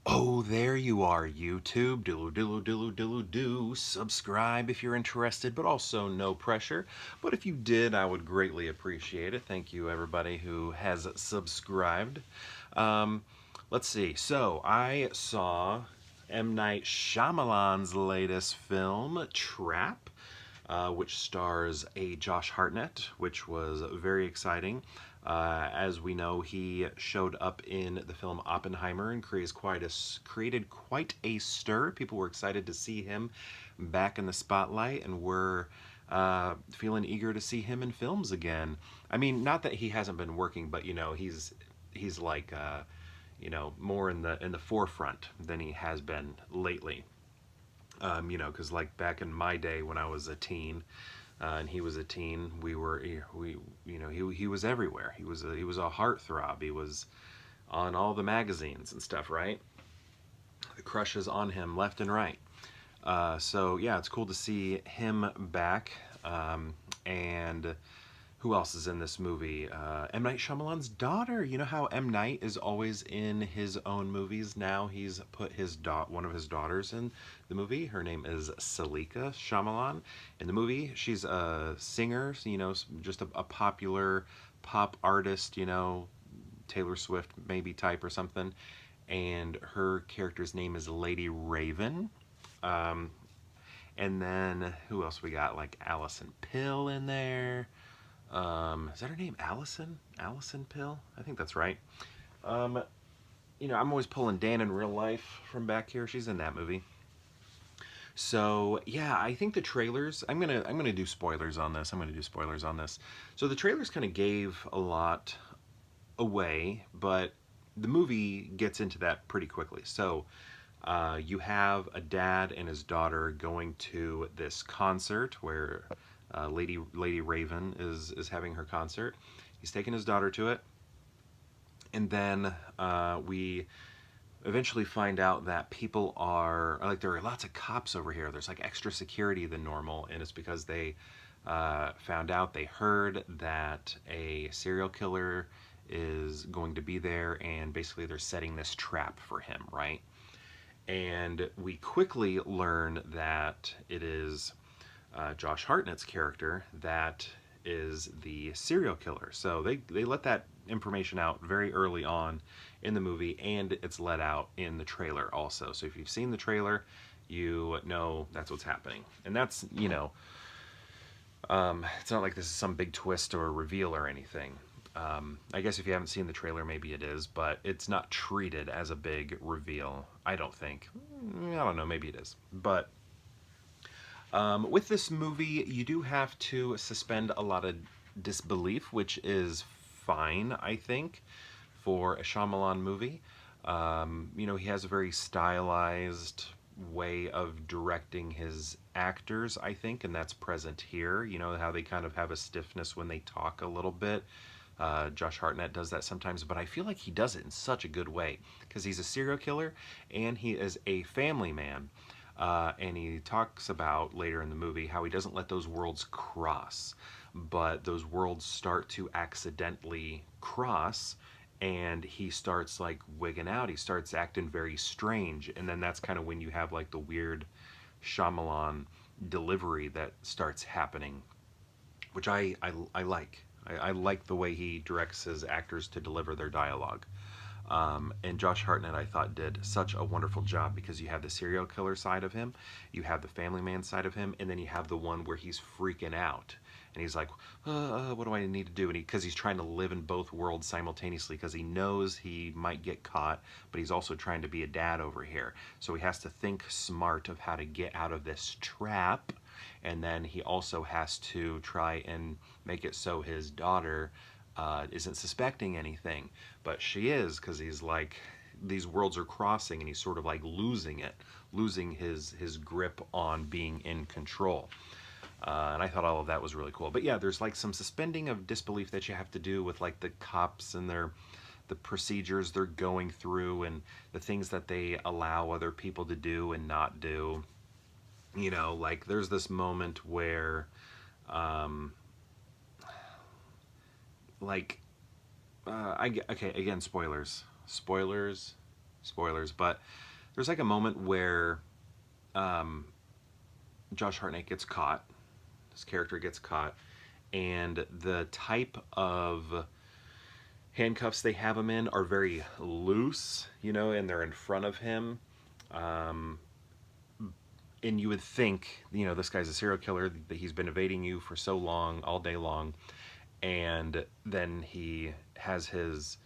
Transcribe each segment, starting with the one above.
Oh, there you are, YouTube. Do. Subscribe if you're interested, but also no pressure. But if you did, I would greatly appreciate it. Thank you, everybody who has subscribed. Um, let's see. So, I saw M. Night Shyamalan's latest film, Trap, which stars a Josh Hartnett, which was very exciting. As we know, he showed up in the film Oppenheimer and created quite a stir. People were excited to see him back in the spotlight, and were feeling eager to see him in films again. I mean, not that he hasn't been working, but he's like more in the forefront than he has been lately. Because like back in my day when I was a teen, and he was a teen, he was everywhere. He was a heartthrob. He was on all the magazines and stuff, right? The crushes on him left and right. So yeah, it's cool to see him back. And who else is in this movie? M. Night Shyamalan's daughter. You know how M. Night is always in his own movies? Now he's put one of his daughters in the movie. Her name is Salika Shyamalan. In the movie, she's a singer, just a popular pop artist, Taylor Swift maybe type or something. And her character's name is Lady Raven. Um, and then who else we got? Like Allison Pill in there. Is that her name? Allison? Allison Pill? I think that's right. Um, I'm always pulling Dan in real life from back here. She's in that movie. So yeah, I think the trailers. I'm gonna do spoilers on this. I'm gonna do spoilers on this. So the trailers kind of gave a lot away, but the movie gets into that pretty quickly. So you have a dad and his daughter going to this concert where Lady Raven is having her concert. He's taking his daughter to it, and then we eventually find out that people are like, there are lots of cops over here. There's like extra security than normal, and it's because they heard that a serial killer is going to be there, and basically they're setting this trap for him, right? And we quickly learn that it is Josh Hartnett's character that is the serial killer. So they let that information out very early on in the movie, and it's let out in the trailer also. So if you've seen the trailer, you know that's what's happening. And it's not like this is some big twist or reveal or anything. I guess if you haven't seen the trailer, maybe it is, but it's not treated as a big reveal, I don't think. I don't know, maybe it is. But with this movie, you do have to suspend a lot of disbelief, which is fine, I think, for a Shyamalan movie. He has a very stylized way of directing his actors, I think, and that's present here. You know, how they kind of have a stiffness when they talk a little bit. Josh Hartnett does that sometimes, but I feel like he does it in such a good way because he's a serial killer and he is a family man. And he talks about later in the movie how he doesn't let those worlds cross, but those worlds start to accidentally cross, and he starts like wigging out. He starts acting very strange, and then that's kind of when you have like the weird Shyamalan delivery that starts happening, which I like. I like the way he directs his actors to deliver their dialogue. And Josh Hartnett, I thought, did such a wonderful job because you have the serial killer side of him, you have the family man side of him, and then you have the one where he's freaking out. And he's like, what do I need to do? And because he's trying to live in both worlds simultaneously because he knows he might get caught, but he's also trying to be a dad over here. So he has to think smart of how to get out of this trap. And then he also has to try and make it so his daughter isn't suspecting anything, but she is, because he's like, these worlds are crossing and he's sort of like losing his grip on being in control. And I thought all of that was really cool. But yeah, there's like some suspending of disbelief that you have to do with like the cops and the procedures they're going through and the things that they allow other people to do and not do. Like there's this moment where um, like okay, again, spoilers. Spoilers. spoilers, but there's like a moment where Josh Hartnett gets caught. His character gets caught, and the type of handcuffs they have him in are very loose, and they're in front of him. Um, and you would think, this guy's a serial killer, that he's been evading you for so long, all day long, and then he has his.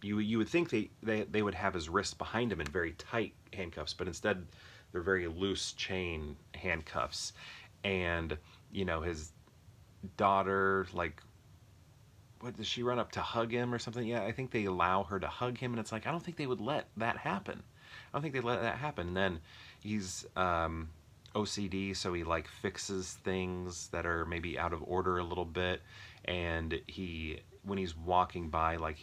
You would think they would have his wrists behind him in very tight handcuffs, but instead they're very loose chain handcuffs, and his daughter, like, what does she run up to hug him or something? Yeah, I think they allow her to hug him, and it's like, I don't think they would let that happen. I don't think they'd let that happen. And then he's OCD, so he like fixes things that are maybe out of order a little bit, and when he's walking by, like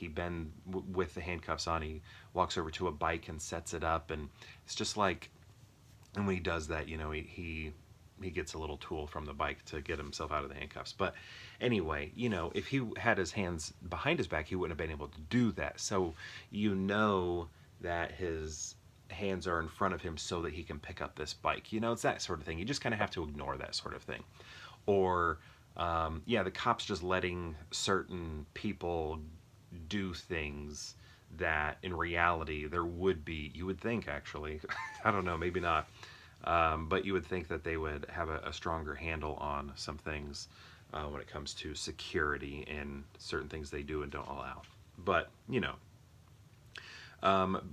with the handcuffs on, he walks over to a bike and sets it up, and it's just like, and when he does that, he gets a little tool from the bike to get himself out of the handcuffs. But anyway, if he had his hands behind his back, he wouldn't have been able to do that. So that his hands are in front of him so that he can pick up this bike. It's that sort of thing. You just kind of have to ignore that sort of thing. Or, the cops just letting certain people do things that in reality there would be, you would think actually, I don't know, maybe not, but you would think that they would have a stronger handle on some things when it comes to security and certain things they do and don't allow. But,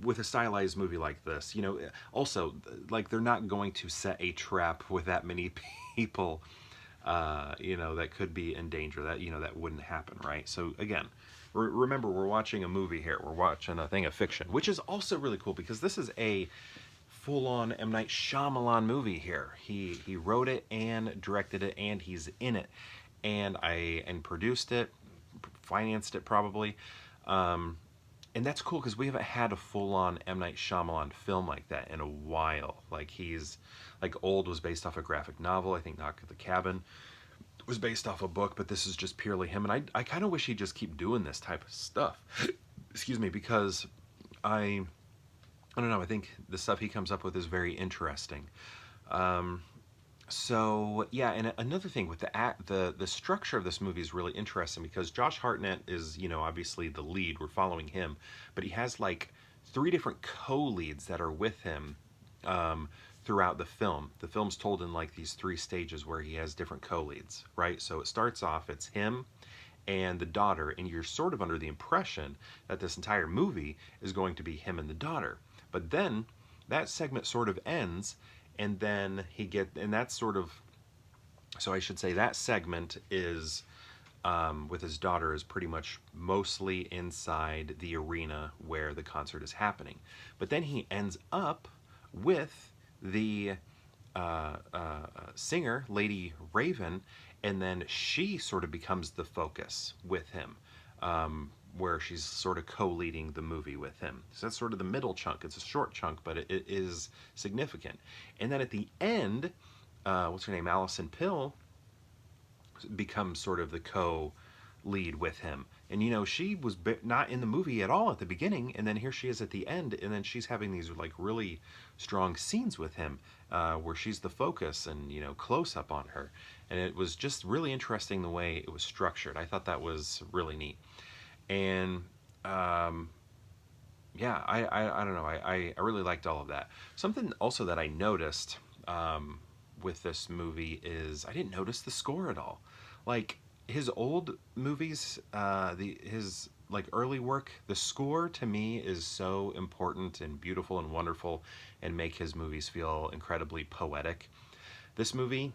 with a stylized movie like this, also, like, they're not going to set a trap with that many people, that could be in danger. That wouldn't happen, right? So, again, remember, we're watching a movie here. We're watching a thing of fiction, which is also really cool because this is a full-on M. Night Shyamalan movie here. He wrote it and directed it, and he's in it, and produced it, financed it probably, and that's cool because we haven't had a full-on M. Night Shyamalan film like that in a while. Like, Old was based off a graphic novel. I think Knock at the Cabin was based off a book, but this is just purely him, and I kind of wish he'd just keep doing this type of stuff. Excuse me, because I don't know, I think the stuff he comes up with is very interesting. So yeah, and another thing with the structure of this movie is really interesting because Josh Hartnett is, obviously the lead. We're following him, but he has like 3 different co-leads that are with him throughout the film. The film's told in like these 3 stages where he has different co-leads, right? So it starts off, it's him and the daughter, and you're sort of under the impression that this entire movie is going to be him and the daughter. But then that segment sort of ends, and then and that's sort of, so I should say that segment is, with his daughter, is pretty much mostly inside the arena where the concert is happening. But then he ends up with the singer, Lady Raven, and then she sort of becomes the focus with him, where she's sort of co-leading the movie with him. So that's sort of the middle chunk. It's a short chunk, but it is significant. And then at the end, what's her name? Allison Pill becomes sort of the co-lead with him. And she was not in the movie at all at the beginning, and then here she is at the end, and then she's having these like really strong scenes with him, where she's the focus and close up on her. And it was just really interesting the way it was structured. I thought that was really neat. And yeah, I don't know. I really liked all of that. Something also that I noticed with this movie is I didn't notice the score at all. Like his old movies, his like early work, the score to me is so important and beautiful and wonderful, and make his movies feel incredibly poetic. This movie,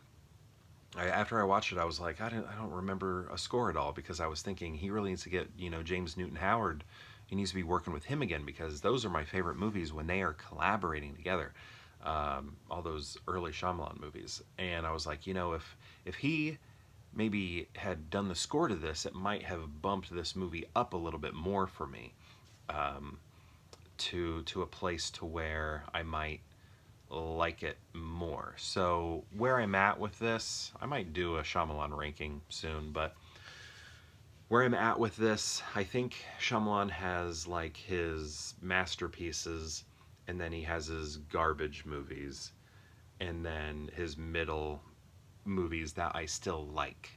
after I watched it, I was like, I don't remember a score at all, because I was thinking he really needs to get, James Newton Howard. He needs to be working with him again, because those are my favorite movies when they are collaborating together. All those early Shyamalan movies, and I was like, if he maybe had done the score to this, it might have bumped this movie up a little bit more for me, to a place to where I might like it more. So where I'm at with this, I might do a Shyamalan ranking soon, but where I'm at with this, I think Shyamalan has like his masterpieces, and then he has his garbage movies, and then his middle movies that I still like,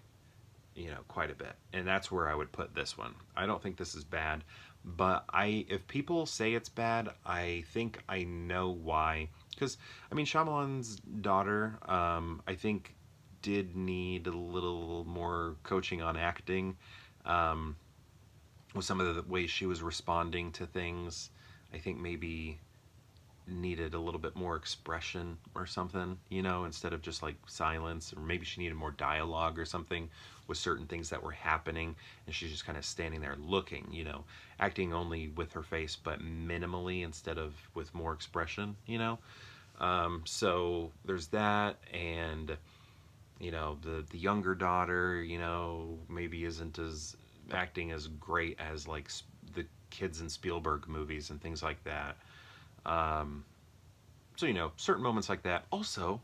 quite a bit. And that's where I would put this one. I don't think this is bad, but if people say it's bad, I think I know why. Because I mean, Shyamalan's daughter, I think, did need a little more coaching on acting. Um, with some of the ways she was responding to things, I think maybe needed a little bit more expression or something, instead of just like silence, or maybe she needed more dialogue or something with certain things that were happening, and she's just kind of standing there looking, acting only with her face but minimally instead of with more expression. So there's that, and the younger daughter, maybe isn't as acting as great as like the kids in Spielberg movies and things like that. Um, so, certain moments like that. Also,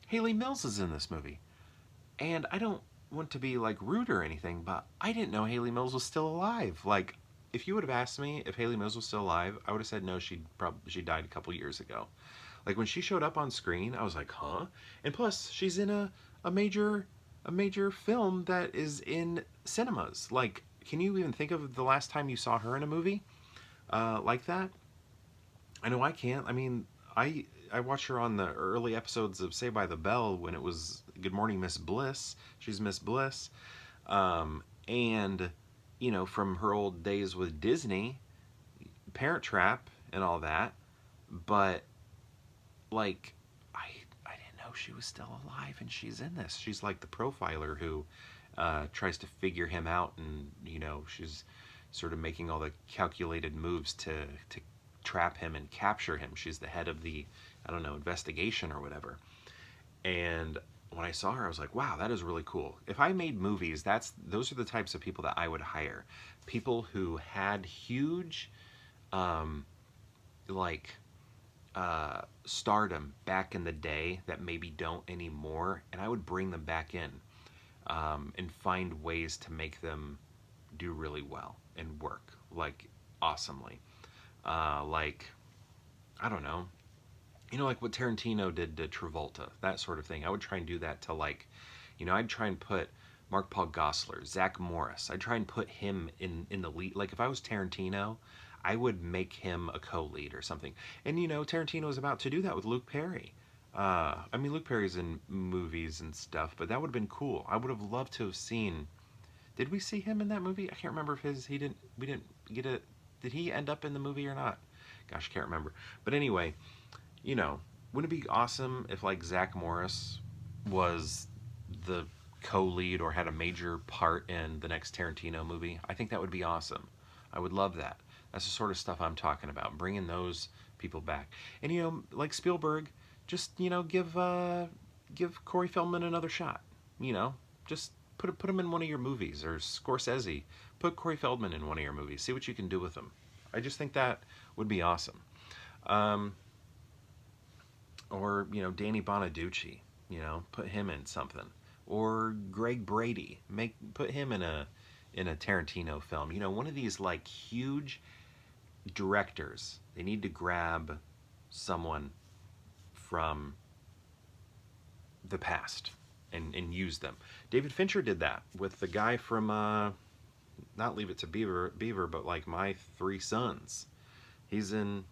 Haley Mills is in this movie. And I don't want to be like rude or anything, but I didn't know Haley Mills was still alive. Like, if you would have asked me if Haley Mills was still alive, I would have said no, she died a couple years ago. Like when she showed up on screen, I was like, huh? And plus, she's in a major a major film that is in cinemas. Like, can you even think of the last time you saw her in a movie like that? I know I can't. I mean, I watched her on the early episodes of Saved by the Bell when it was Good Morning Miss Bliss. She's Miss Bliss, and from her old days with Disney, Parent Trap and all that. But like, I didn't know she was still alive, and she's in this. She's like the profiler who tries to figure him out, and she's sort of making all the calculated moves to trap him and capture him. She's the head of the, I don't know, investigation or whatever. And when I saw her, I was like, wow, that is really cool. If I made movies, those are the types of people that I would hire. People who had huge, um, like, stardom back in the day that maybe don't anymore, and I would bring them back in, and find ways to make them do really well and work like awesomely. Like, I don't know, like what Tarantino did to Travolta, that sort of thing. I would try and do that to, like, I'd try and put Mark Paul Gosselaar, Zach Morris. I'd try and put him in the lead. Like if I was Tarantino, I would make him a co-lead or something. And Tarantino was about to do that with Luke Perry. I mean, Luke Perry's in movies and stuff, but that would have been cool. I would have loved to have seen. Did we see him in that movie? I can't remember if he didn't. We didn't get it. Did he end up in the movie or not? Gosh, I can't remember. But anyway, wouldn't it be awesome if like Zach Morris was the co-lead or had a major part in the next Tarantino movie? I think that would be awesome. I would love that. That's the sort of stuff I'm talking about, bringing those people back. And like Spielberg, just give Corey Feldman another shot. Just put him in one of your movies, or Scorsese, put Corey Feldman in one of your movies. See what you can do with him. I just think that would be awesome. Um, or Danny Bonaducci, put him in something, or Greg Brady, put him in a Tarantino film. One of these like huge directors. They need to grab someone from the past and use them. David Fincher did that with the guy from not Leave It to Beaver, but like My Three Sons. He's in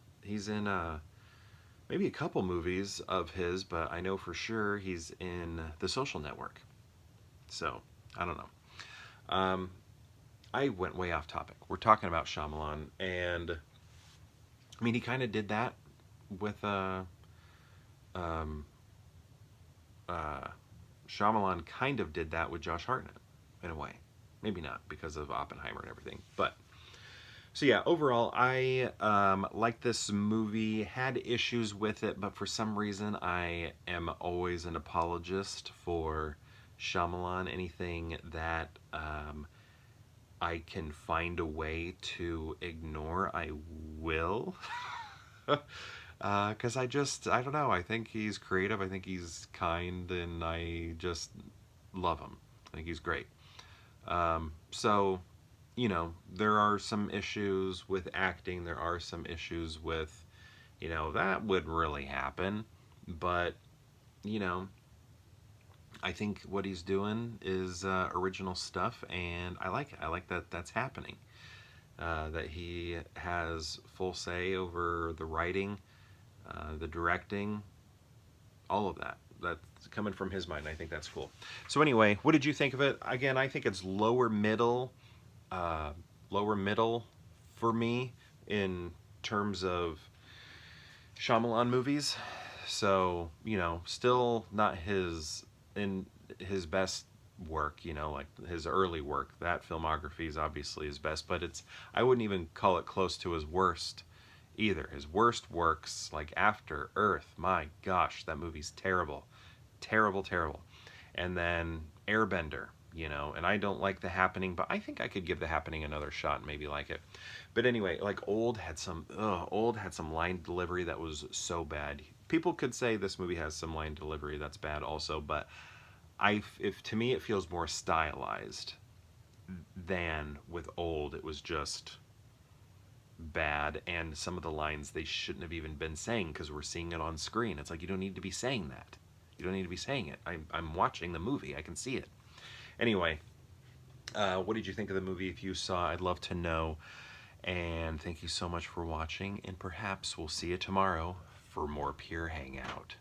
maybe a couple movies of his, but I know for sure he's in The Social Network. So, I don't know. I went way off topic. We're talking about Shyamalan, and I mean, he kind of did that with um, Shyamalan kind of did that with Josh Hartnett in a way. Maybe not because of Oppenheimer and everything, but so yeah, overall, I like this movie. Had issues with it, but for some reason, I am always an apologist for Shyamalan. Anything that I can find a way to ignore, I will. Because I don't know. I think he's creative. I think he's kind, and I just love him. I think he's great. So, there are some issues with acting. There are some issues with, that would really happen. But, you know, I think what he's doing is original stuff, and I like it. I like that that's happening. That he has full say over the writing, the directing, all of that. That's coming from his mind. I think that's cool. So anyway, what did you think of it? Again, I think it's uh, lower middle for me in terms of Shyamalan movies. So still not in his best work. Like his early work. That filmography is obviously his best, but I wouldn't even call it close to his worst either. His worst works, like After Earth, my gosh, that movie's terrible. Terrible, terrible. And then Airbender, and I don't like The Happening, but I think I could give The Happening another shot and maybe like it. But anyway, like Old had some line delivery that was so bad. People could say this movie has some line delivery that's bad also, but if to me it feels more stylized than with Old. It was just bad, and some of the lines they shouldn't have even been saying because we're seeing it on screen. It's like, you don't need to be saying that. You don't need to be saying it. I'm watching the movie. I can see it. Anyway, what did you think of the movie? If you saw, I'd love to know. And thank you so much for watching, and perhaps we'll see you tomorrow for more Pure Hangout.